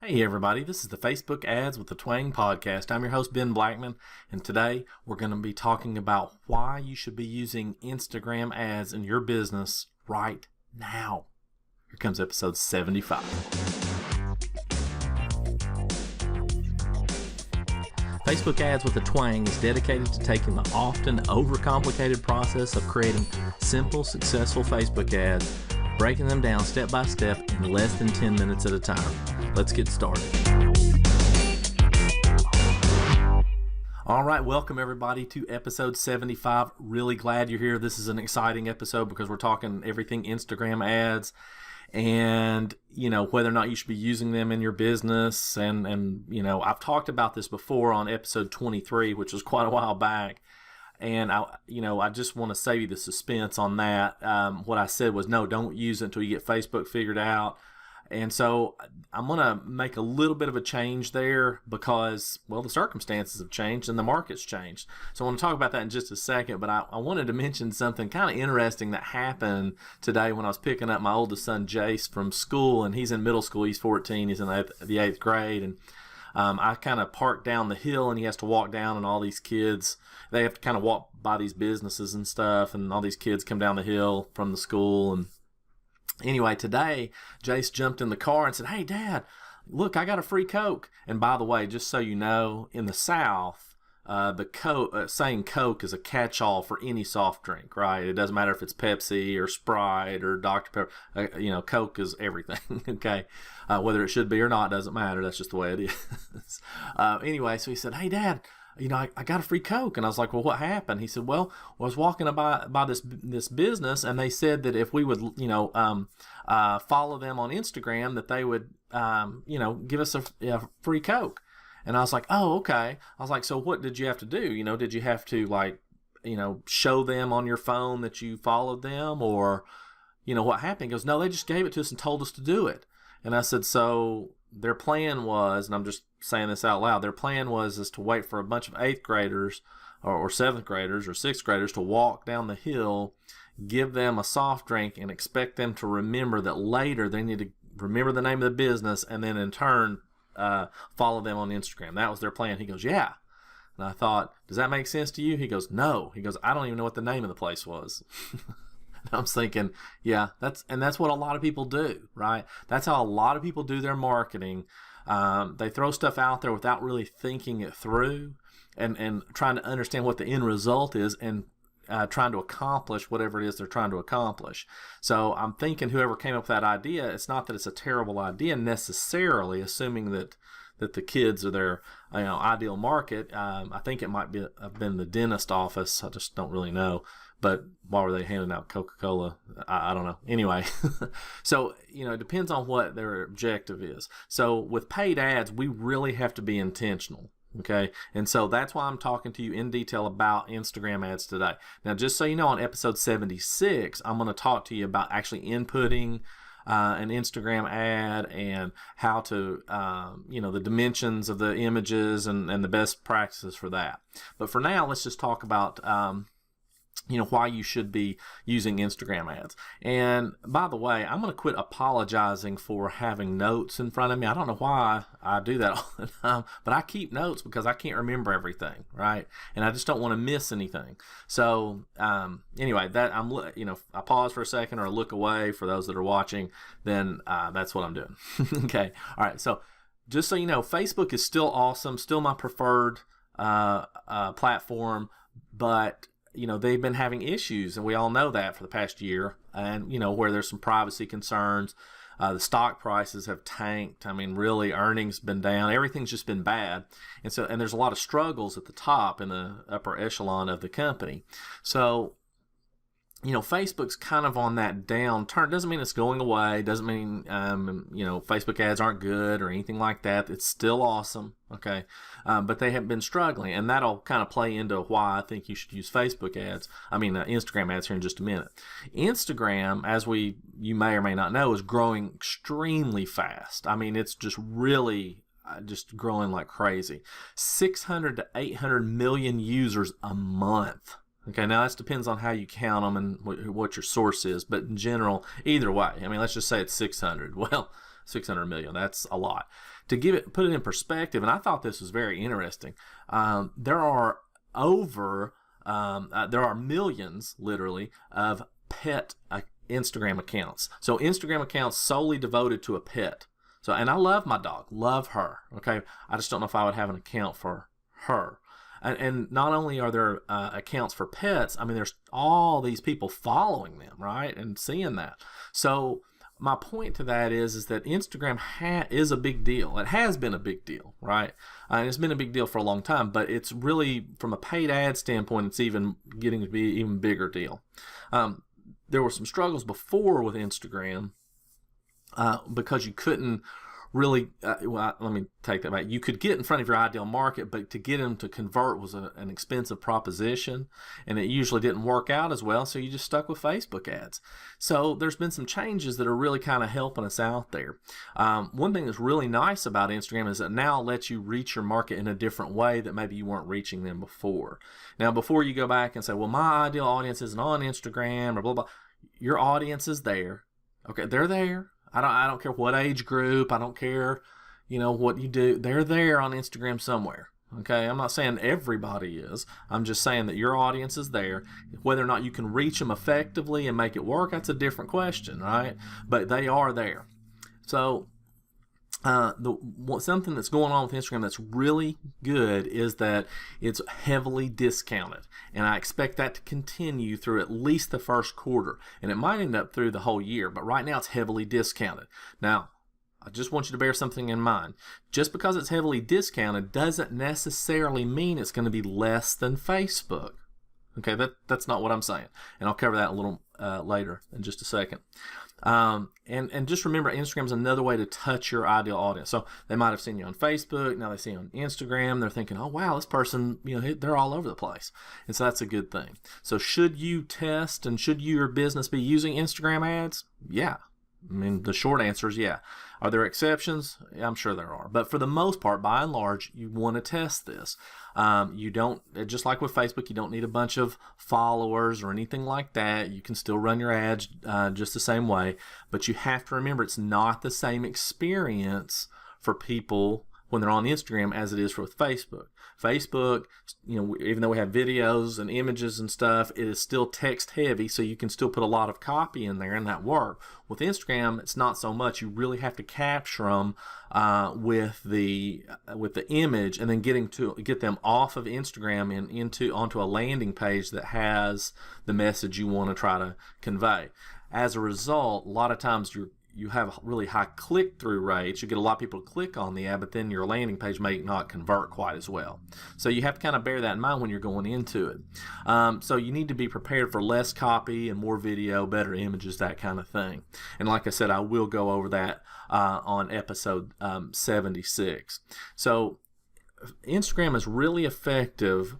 Hey everybody, this is the Facebook Ads with the Twang podcast. I'm your host Ben Blackman, and today we're going to be talking about why you should be using Instagram ads in your business right now. Here comes episode 75. Facebook Ads with a Twang is dedicated to taking the often overcomplicated process of creating simple, successful Facebook ads, breaking them down step by step in less than 10 minutes at a time. Let's get started. All right, welcome everybody to episode 75. Really glad you're here. This is an exciting episode because we're talking everything Instagram ads and, whether or not you should be using them in your business. And I've talked about this before on episode 23, which was quite a while back. And I just want to save you the suspense on that. What I said was, no, don't use it until you get Facebook figured out. And so I'm going to make a little bit of a change there because, well, the circumstances have changed and the market's changed. So I want to talk about that in just a second, but I wanted to mention something kind of interesting that happened today when I was picking up my oldest son, Jace, from school, and he's in middle school. He's 14. He's in the eighth grade, and I kind of parked down the hill, and he has to walk down, and all these kids, they have to kind of walk by these businesses and stuff, and all these kids come down the hill from the school. And anyway, today, Jace jumped in the car and said, "Hey, Dad, look, I got a free Coke." And by the way, just so you know, in the South, saying Coke is a catch-all for any soft drink, right? It doesn't matter if it's Pepsi or Sprite or Dr. Pepper. Coke is everything, okay? Whether it should be or not doesn't matter. That's just the way it is. Anyway, so he said, "Hey, Dad, I got a free Coke." And I was like, "Well, what happened?" He said, "Well, I was walking by this business, and they said that if we would, follow them on Instagram, that they would, give us a free Coke." And I was like, "Oh, okay." I was like, "So what did you have to do? Did you have to show them on your phone that you followed them, or, what happened?" He goes, "No, they just gave it to us and told us to do it." And I said, "So their plan was," and I'm just saying this out loud, their plan is to wait for a bunch of 8th graders or 7th graders or 6th graders to walk down the hill, give them a soft drink, and expect them to remember that later they need to remember the name of the business and then in turn follow them on Instagram. That was their plan." He goes, "Yeah." And I thought, "Does that make sense to you?" He goes, "No." He goes, "I don't even know what the name of the place was." I was thinking, yeah, that's what a lot of people do, right? That's how a lot of people do their marketing. They throw stuff out there without really thinking it through and trying to understand what the end result is and trying to accomplish whatever it is they're trying to accomplish. So I'm thinking whoever came up with that idea, it's not that it's a terrible idea necessarily, assuming that the kids are their ideal market. I think it might have been the dentist office. I just don't really know. But why were they handing out Coca-Cola? I don't know. Anyway, so, it depends on what their objective is. So with paid ads, we really have to be intentional. Okay. And so that's why I'm talking to you in detail about Instagram ads today. Now, just so you know, on episode 76, I'm going to talk to you about actually inputting an Instagram ad and how to, the dimensions of the images and the best practices for that. But for now, let's just talk about, why you should be using Instagram ads. And by the way, I'm going to quit apologizing for having notes in front of me. I don't know why I do that all the time, but I keep notes because I can't remember everything, right? And I just don't want to miss anything. So anyway, that I pause for a second or look away for those that are watching, then that's what I'm doing. Okay. All right. So just so you know, Facebook is still awesome, still my preferred platform, but they've been having issues, and we all know that for the past year, and, where there's some privacy concerns. The stock prices have tanked. I mean, really, earnings been down. Everything's just been bad. And there's a lot of struggles at the top in the upper echelon of the company. So, Facebook's kind of on that downturn. Doesn't mean it's going away. Doesn't mean, Facebook ads aren't good or anything like that. It's still awesome. Okay. But they have been struggling, and that'll kind of play into why I think you should use Instagram ads here in just a minute. Instagram, as you may or may not know, is growing extremely fast. I mean, it's just really just growing like crazy. 600 to 800 million users a month. Okay, now that depends on how you count them and what your source is, but in general, either way, let's just say it's 600. Well, 600 million. That's a lot. To put it in perspective, and I thought this was very interesting. There are millions, literally, of pet Instagram accounts. So Instagram accounts solely devoted to a pet. So, and I love my dog, love her. Okay, I just don't know if I would have an account for her. And not only are there accounts for pets, I mean, there's all these people following them, right, and seeing that. So my point to that is that Instagram is a big deal. It has been a big deal, right? And it's been a big deal for a long time, but it's really, from a paid ad standpoint, it's even getting to be an even bigger deal. There were some struggles before with Instagram because you couldn't really, let me take that back. You could get in front of your ideal market, but to get them to convert was an expensive proposition, and it usually didn't work out as well, so you just stuck with Facebook ads. So there's been some changes that are really kind of helping us out there. One thing that's really nice about Instagram is it now lets you reach your market in a different way that maybe you weren't reaching them before. Now, before you go back and say, well, my ideal audience isn't on Instagram or blah, blah, your audience is there. Okay, they're there. I don't care what age group. I don't care, what you do. They're there on Instagram somewhere. Okay, I'm not saying everybody is. I'm just saying that your audience is there. Whether or not you can reach them effectively and make it work, that's a different question, right? But they are there. So something that's going on with Instagram that's really good is that it's heavily discounted, and I expect that to continue through at least the first quarter, and it might end up through the whole year, but right now it's heavily discounted. Now, I just want you to bear something in mind. Just because it's heavily discounted doesn't necessarily mean it's going to be less than Facebook. Okay, that's not what I'm saying, and I'll cover that a little later in just a second. And just remember, Instagram's another way to touch your ideal audience. So they might have seen you on Facebook, now they see you on Instagram, they're thinking, oh wow, this person, they're all over the place. And so that's a good thing. So should you test and should your business be using Instagram ads? Yeah. I mean, the short answer is yeah. Are there exceptions? I'm sure there are. But for the most part, by and large, you want to test this. You don't, just like with Facebook, you don't need a bunch of followers or anything like that. You can still run your ads just the same way. But you have to remember, it's not the same experience for people when they're on Instagram as it is with Facebook. Facebook, even though we have videos and images and stuff, it is still text heavy, so you can still put a lot of copy in there and that work. With Instagram, it's not so much. You really have to capture them with the image, and then get them off of Instagram and onto a landing page that has the message you want to try to convey. As a result, a lot of times you have really high click-through rates. You get a lot of people to click on the ad, but then your landing page may not convert quite as well. So you have to kind of bear that in mind when you're going into it. So you need to be prepared for less copy and more video, better images, that kind of thing. And like I said, I will go over that on episode 76. So Instagram is really effective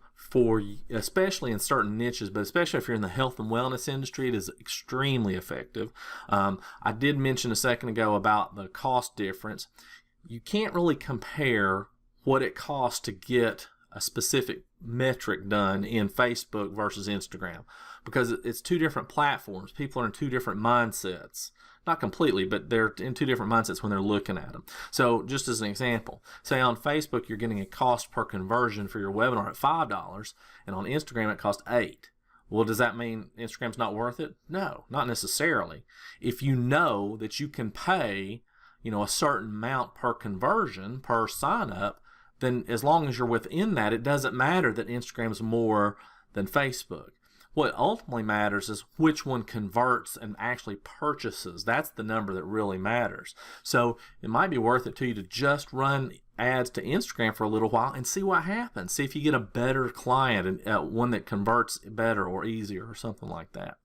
especially in certain niches, but especially if you're in the health and wellness industry, it is extremely effective. I did mention a second ago about the cost difference. You can't really compare what it costs to get a specific metric done in Facebook versus Instagram, because it's two different platforms. People are in two different mindsets. Not completely, but they're in two different mindsets when they're looking at them. So just as an example, say on Facebook you're getting a cost per conversion for your webinar at $5, and on Instagram it costs $8. Well, does that mean Instagram's not worth it? No, not necessarily. If you know that you can pay, a certain amount per conversion, per sign up, then as long as you're within that, it doesn't matter that Instagram's more than Facebook. What ultimately matters is which one converts and actually purchases. That's the number that really matters. So it might be worth it to you to just run ads to Instagram for a little while and see what happens. See if you get a better client and one that converts better or easier or something like that.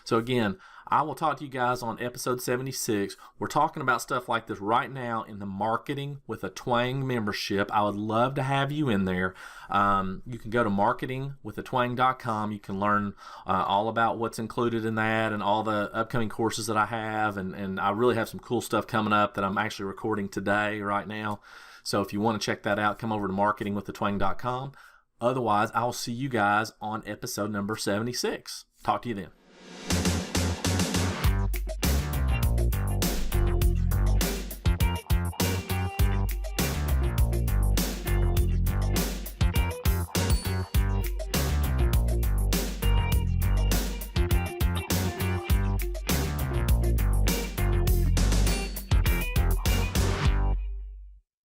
So again, I will talk to you guys on episode 76. We're talking about stuff like this right now in the Marketing with a Twang membership. I would love to have you in there. You can go to marketingwithatwang.com. You can learn all about what's included in that and all the upcoming courses that I have. And I really have some cool stuff coming up that I'm actually recording today right now. So if you want to check that out, come over to marketingwithatwang.com. Otherwise, I'll see you guys on episode number 76. Talk to you then.